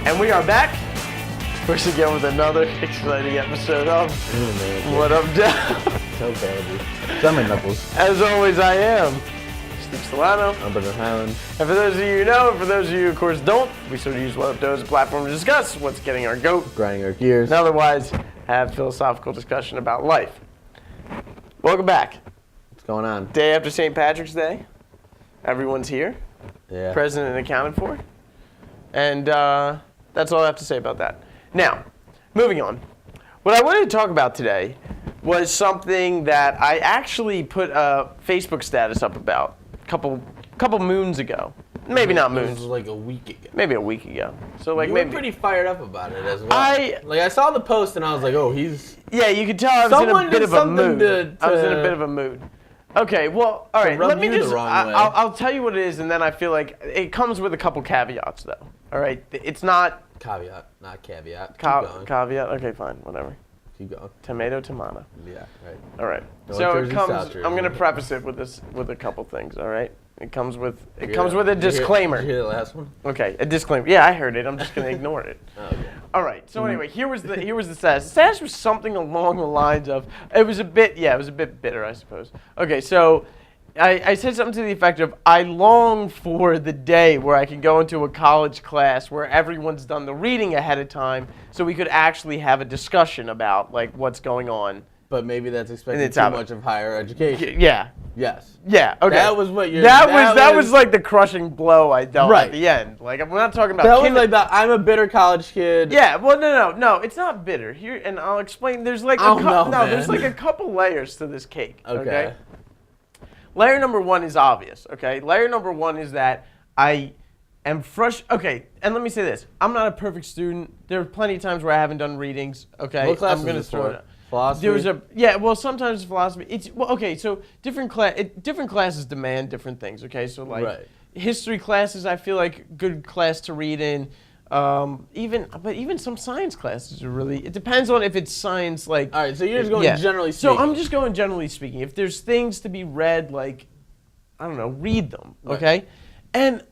And we are back once again with another exciting episode of What Up Doe. So bad. It's on my knuckles. As always, I am Steve Solano. I'm Brendan Highland. And for those of you who know, and for those of you who, of course, don't, we sort of use What Up Doe as a platform to discuss what's getting our goat, Grinding our gears. and otherwise have philosophical discussion about life. Welcome back. What's going on? Day after St. Patrick's Day. Everyone's here. Yeah. Present and accounted for. And that's all I have to say about that. Now, moving on. What I wanted to talk about today was something that I actually put a Facebook status up about a couple moons ago. Maybe not moons. It was like a week ago. Maybe a week ago. So like You maybe were pretty fired up about it as well. I saw the post and I was like, oh, he's... Yeah, you could tell I was in a bit of a mood. I was in a bit of a mood. Okay, well, all right. Let me just. I'll tell you what it is, and then I feel like it comes with a couple caveats, though. All right, it's not. Caveat, not caveat. Caveat. Okay, fine, whatever. Keep going. Tomato. Yeah, right. All right. Don't So Jersey, it comes. South Jersey. I'm gonna preface it with a couple things. All right. It comes with a disclaimer. Did you hear the last one? Okay, a disclaimer. Yeah, I heard it. I'm just gonna ignore it. Okay. All right. So anyway, here was the status. The status was something along the lines of. It was a bit bitter, I suppose. Okay, so. I said something to the effect of, I long for the day where I can go into a college class where everyone's done the reading ahead of time so we could actually have a discussion about like what's going on. But maybe that's expecting too much of higher education. Yeah. Yes. Yeah, okay. That was what you're... That was like the crushing blow I dealt at the end. Like, I'm not talking about... That was like the, I'm a bitter college kid. Yeah, well, no, it's not bitter. Here, and I'll explain. There's like there's like a couple layers to this cake, okay? Layer number one is obvious, okay? Layer number one is that I am frustrated. Okay, and let me say this. I'm not a perfect student. There are plenty of times where I haven't done readings, okay? What class I'm gonna is this for? Philosophy? Sometimes it's philosophy. Okay, so different classes demand different things, okay? So like history classes, I feel like good class to read in. Even some science classes are really, it depends on if it's science, like... All right, so you're just going generally speaking. So I'm just going generally speaking. If there's things to be read, like, I don't know, read them, okay? And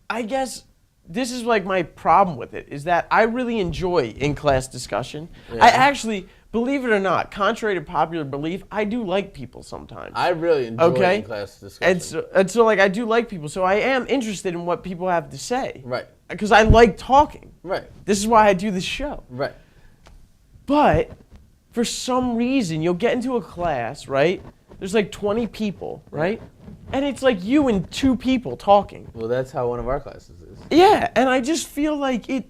I guess this is like my problem with it, is that I really enjoy in-class discussion. Yeah. I actually, believe it or not, contrary to popular belief, I do like people sometimes. I really enjoy in-class discussion. And so like, I do like people, so I am interested in what people have to say. Right. Because I like talking. Right. This is why I do this show. Right. But for some reason, you'll get into a class, right? There's like 20 people, right? And it's like you and two people talking. Well, that's how one of our classes is. Yeah, and I just feel like I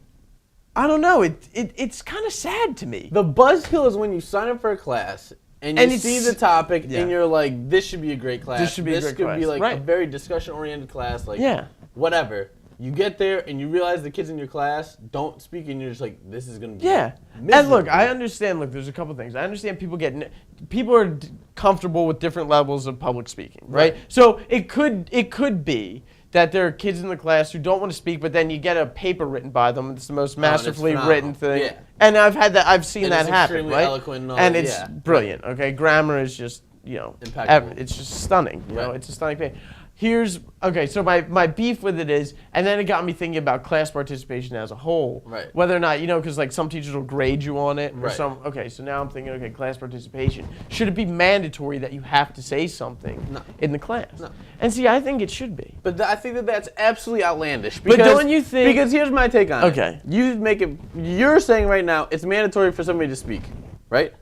don't know, it's kind of sad to me. The buzzkill is when you sign up for a class and you see the topic and you're like, this should be a great class. This should be a great class. This could be like a very discussion-oriented class, like whatever. You get there and you realize the kids in your class don't speak and you're just like, this is going to be miserable. And look, I understand, there's a couple things. I understand people are comfortable with different levels of public speaking, right? So it could be that there are kids in the class who don't want to speak, but then you get a paper written by them. It's the most masterfully written thing. Yeah. And I've seen that happen, right? Eloquent and it's brilliant, okay? Grammar is just, it's just stunning. You know, it's a stunning thing. So my beef with it is, and then it got me thinking about class participation as a whole. Right. Whether or not, because like some teachers will grade you on it. Or so now I'm thinking, class participation. Should it be mandatory that you have to say something in the class? No. And see, I think it should be. But I think that's absolutely outlandish. But don't you think? Because here's my take on it. Okay. You're saying right now it's mandatory for somebody to speak, right?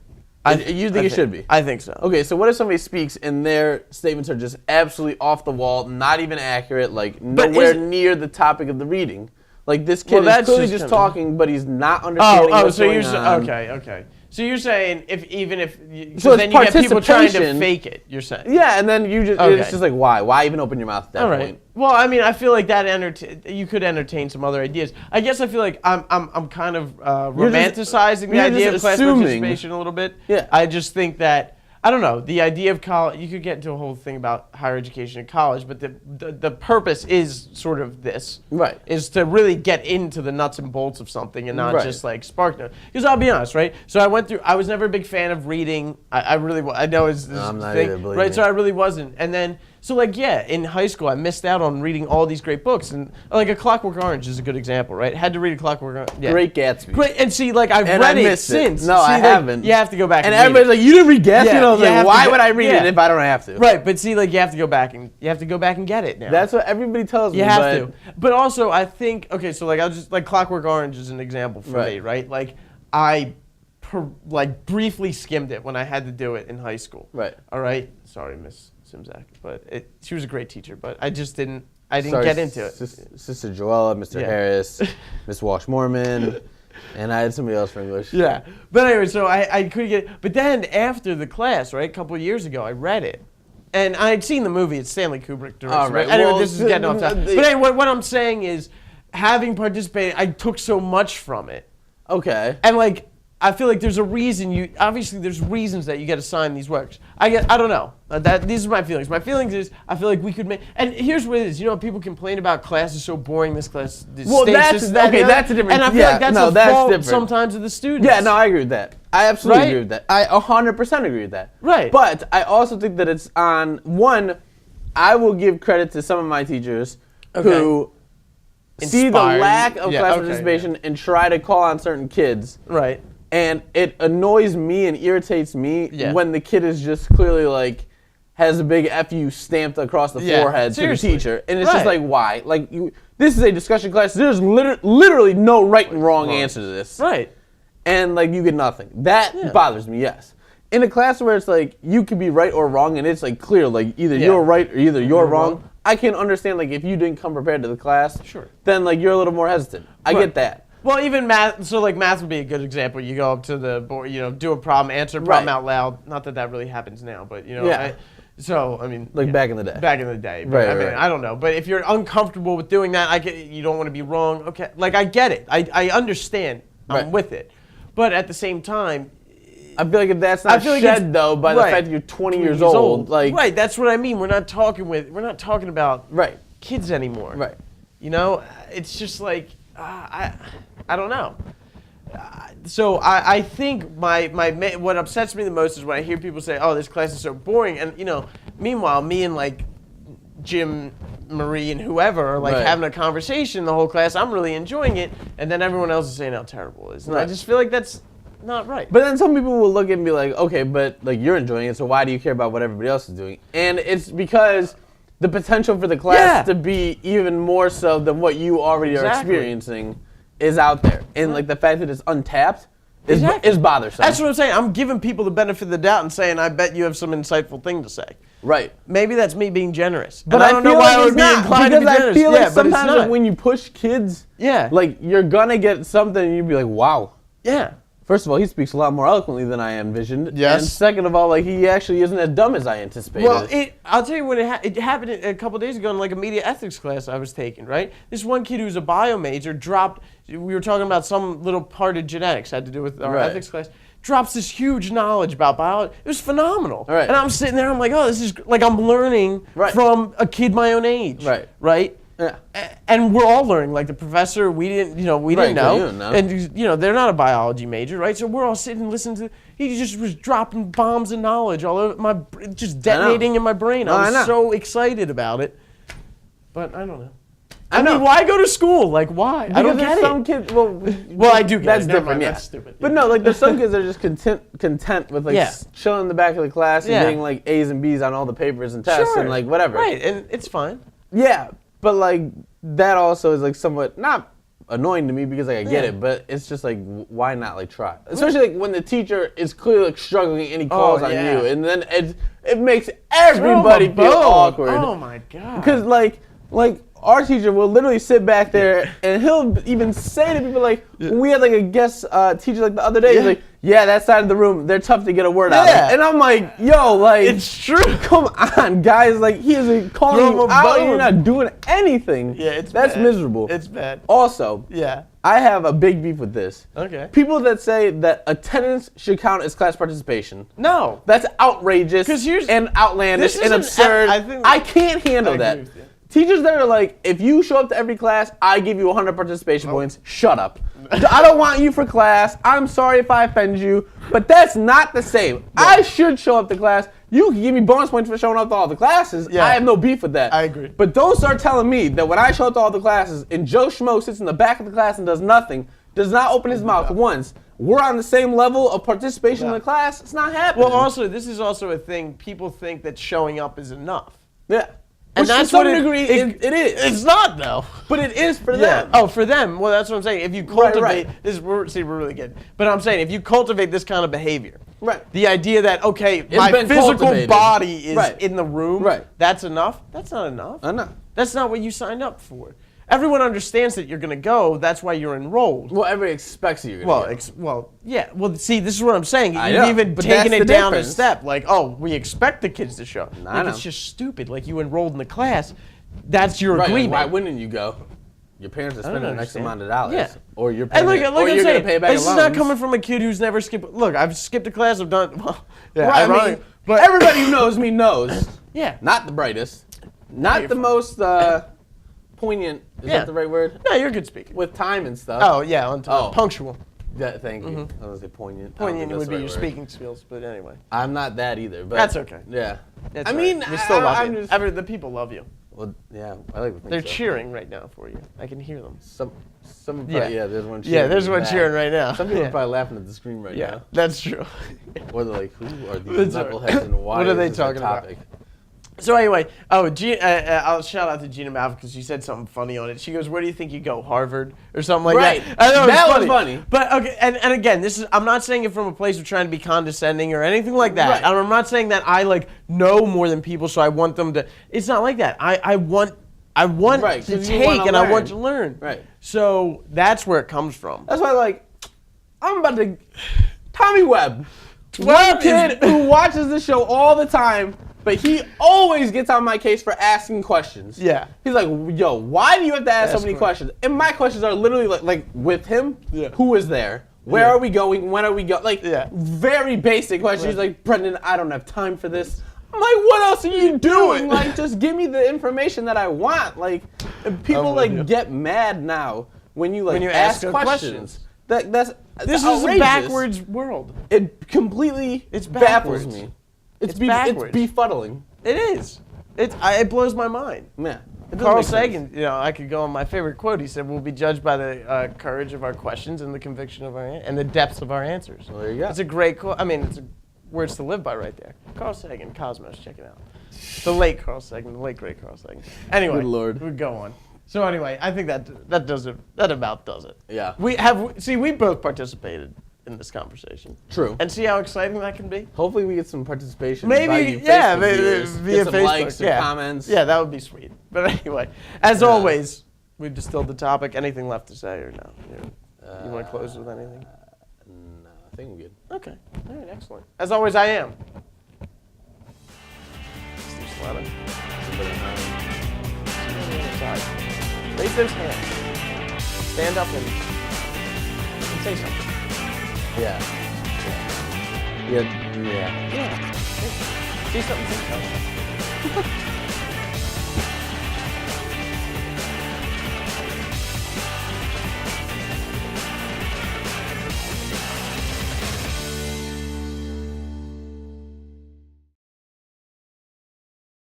You think it should be? I think so. Okay, so what if somebody speaks and their statements are just absolutely off the wall, not even accurate, like nowhere near the topic of the reading? Like this kid is clearly just talking, but he's not understanding what's going on. Okay. So you're saying even if so then you get people trying to fake it, you're saying? Yeah, and then it's just like why even open your mouth at that point? Well, I mean, I feel like you could entertain some other ideas. I guess I feel like I'm kind of romanticizing the idea of class participation a little bit. Yeah. I just think that I don't know, the idea of college, you could get into a whole thing about higher education and college, but the purpose is sort of this. Right. Is to really get into the nuts and bolts of something and not just like spark notes. Because I'll be honest, right? So I was never a big fan of reading. I know it's this no, I'm not thing. either, believe right, me. so I really wasn't. And then So like, yeah, in high school, I missed out on reading all these great books, and like A Clockwork Orange is a good example, right? Had to read A Clockwork Orange. Yeah. Great Gatsby. Great, and see, like I've read it since. No, I haven't. You have to go back. And everybody's like, "You didn't read Gatsby?" And I was like, "Why would I read it if I don't have to?" Right, but see, like you have to go back and get it now. That's what everybody tells me. You have to. But also, I think so. Like I'll just like Clockwork Orange is an example for me, right? Like I briefly skimmed it when I had to do it in high school. Right. All right. Sorry, Miss Simzak, but she was a great teacher, but I just didn't get into it. Sister Joella, Mr. Harris, Miss Walsh-Morman, and I had somebody else for English. Yeah. But anyway, so I couldn't get it. But then after the class, right, a couple of years ago, I read it. And I had seen the movie. It's Stanley Kubrick directed. All right. Anyway, this is getting off topic. But anyway, what I'm saying is, having participated, I took so much from it. Okay. And like, I feel like there's a reason obviously there's reasons that you get assigned these works. I don't know. These are my feelings. My feelings is I feel like we could make, and here's what it is. People complain about class is so boring. This class, that's a different. And I feel like that's fault different. Sometimes of the students. Yeah, no, I agree with that. I absolutely agree with that. I 100% agree with that. Right. But I also think that it's on one. I will give credit to some of my teachers who see the lack of class participation and try to call on certain kids. Right. And it annoys me and irritates me when the kid is just clearly like has a big FU stamped across the forehead to the teacher, and it's just like, why? Like, this is a discussion class. There's literally no right and wrong answer to this. Right. And like you get nothing. That bothers me. Yes. In a class where it's like you could be right or wrong, and it's like clear, like either you're right or either you're wrong. I can understand like if you didn't come prepared to the class, then like you're a little more hesitant. I get that. Well, even math, so like math would be a good example. You go up to the board, do a problem, answer a problem out loud. Not that that really happens now, but back in the day. Back in the day. But, I don't know. But if you're uncomfortable with doing that, you don't want to be wrong. Okay, like I get it. I understand. I'm with it. But at the same time, I feel like if that's not shed though by the fact that you're 20 years old, like that's what I mean. We're not talking about kids anymore. Right. It's just like. I don't know. So I think what upsets me the most is when I hear people say, "Oh, this class is so boring," and meanwhile, me and like Jim, Marie, and whoever are like having a conversation the whole class. I'm really enjoying it, and then everyone else is saying how terrible it is. And I just feel like that's not right. But then some people will look at me and be like, "Okay, but like you're enjoying it, so why do you care about what everybody else is doing?" And it's because the potential for the class to be even more so than what you already are experiencing is out there. And like the fact that it's untapped is bothersome. That's what I'm saying. I'm giving people the benefit of the doubt and saying, I bet you have some insightful thing to say. Right. Maybe that's me being generous. But I don't know why I would be inclined to be generous. I feel like sometimes like when you push kids, like you're going to get something and you'd be like, wow. Yeah. First of all, he speaks a lot more eloquently than I envisioned. Yes. And second of all, like he actually isn't as dumb as I anticipated. Well, I'll tell you when it happened a couple days ago in like a media ethics class I was taking, right? This one kid who's a bio major we were talking about some little part of genetics had to do with our ethics class, drops this huge knowledge about biology. It was phenomenal. Right. And I'm sitting there, I'm like, oh, this is, like I'm learning from a kid my own age. Right? Yeah. And we're all learning. Like the professor, we didn't know. And they're not a biology major, right? So we're all sitting and listening to. He just was dropping bombs of knowledge all over just detonating in my brain. I was so excited about it. But I don't know. I mean, why go to school? Like, why? Because I don't get some kids. Well, I do get that's it. different. That's stupid. But no, like there's some kids that are just content with like chilling in the back of the class and getting like A's and B's on all the papers and tests and like whatever. Right, and it's fine. Yeah, but like that also is like somewhat not annoying to me because like I get it, but it's just like why not like try? Especially like when the teacher is clearly like struggling and he calls on you, and then it makes everybody feel awkward. Oh my god! Because like our teacher will literally sit back there and he'll even say to people like, we had like a guest teacher like the other day, he's like, that side of the room, they're tough to get a word out of. And I'm like, yo, like, it's true. Come on, guys, like he is calling you out and you're not doing anything. Yeah, that's miserable. It's bad. Also, I have a big beef with this. Okay. People that say that attendance should count as class participation. No. That's outrageous and outlandish and absurd. I can't handle that. Teachers that are like, if you show up to every class, I give you 100 participation points. Shut up. I don't want you for class. I'm sorry if I offend you, but that's not the same. Yeah. I should show up to class. You can give me bonus points for showing up to all the classes. Yeah. I have no beef with that. I agree. But don't start telling me that when I show up to all the classes and Joe Schmo sits in the back of the class and does nothing, does not open his mouth once, we're on the same level of participation in the class. It's not happening. Well, also, this is also a thing. People think that showing up is enough. Yeah. And that's to some degree, it is. It's not, though. But it is for them. Oh, for them. Well, that's what I'm saying. If you cultivate, we're really good. But I'm saying, if you cultivate this kind of behavior, the idea that, okay, my physical body is in the room, that's enough. That's not enough. Enough. That's not what you signed up for. Everyone understands that you're going to go. That's why you're enrolled. Well, everybody expects you're going to go. Yeah. Well, see, this is what I'm saying. You've even taken it down a step. Like, oh, we expect the kids to show. It's just stupid. Like, you enrolled in the class. That's your agreement. Why wouldn't you go? Your parents are spending an X amount of dollars. Yeah. Or you're paying, and or you're going to pay back this loans. Is not coming from a kid who's never skipped. Look, I've skipped a class. I've done, but everybody who knows me knows. Yeah. Not the brightest. Not the most poignant. Is that the right word? No, you're a good speaker. With time and stuff. Oh, yeah, on time. Oh. Punctual. Yeah, thank you. I was going to say poignant. Poignant would be your speaking skills, but anyway. I'm not that either. But that's okay. Yeah. I mean, we still love you. The people love you. Well, yeah, I like to think They're cheering right now for you. I can hear them. Some probably, there's one cheering. Yeah, there's one cheering right now. Some people are probably laughing at the screen right now. Yeah, that's true. Or they're like, who are these knuckleheads and why what are they is this talking a topic? about? So anyway, I'll shout out to Gina Malfa because she said something funny on it. She goes, "Where do you think you go, Harvard or something like that?" I know that was funny. But okay, and again, I'm not saying it from a place of trying to be condescending or anything like that. I'm not saying that I know more than people, so I want them to. It's not like that. I want to take and I want to learn. Right. So that's where it comes from. That's why I'm about to Tommy Webb, one kid who watches the show all the time. But he always gets on my case for asking questions. Yeah. He's like, yo, why do you have to ask so many questions? And my questions are literally like with him, who is there? Where are we going? When are we going? Like, very basic questions. He's like, Brendan, I don't have time for this. I'm like, what else are you doing? Like, just give me the information that I want. Like, and people get mad now when you ask questions. This is a backwards world. It completely baffles me. It's befuddling. It is. It blows my mind. Yeah. Carl Sagan, I could go on my favorite quote. He said, "We'll be judged by the courage of our questions and the conviction of and the depths of our answers." Well, there you go. It's a great quote. I mean, it's words to live by right there. Carl Sagan, Cosmos, check it out. The late Carl Sagan, the late great Carl Sagan. Anyway, good Lord. We go on. So anyway, I think that does it. That about does it. Yeah. We both participated in this conversation. True. And see how exciting that can be? Hopefully we get some participation. Maybe, via Facebook, likes or comments. Yeah, that would be sweet. But anyway, as always, we've distilled the topic. Anything left to say or no? You want to close with anything? No, I think we're good. Okay. All right, excellent. As always, I am Steve Solano. Raise those hands. Stand up and say something. Yeah. See something.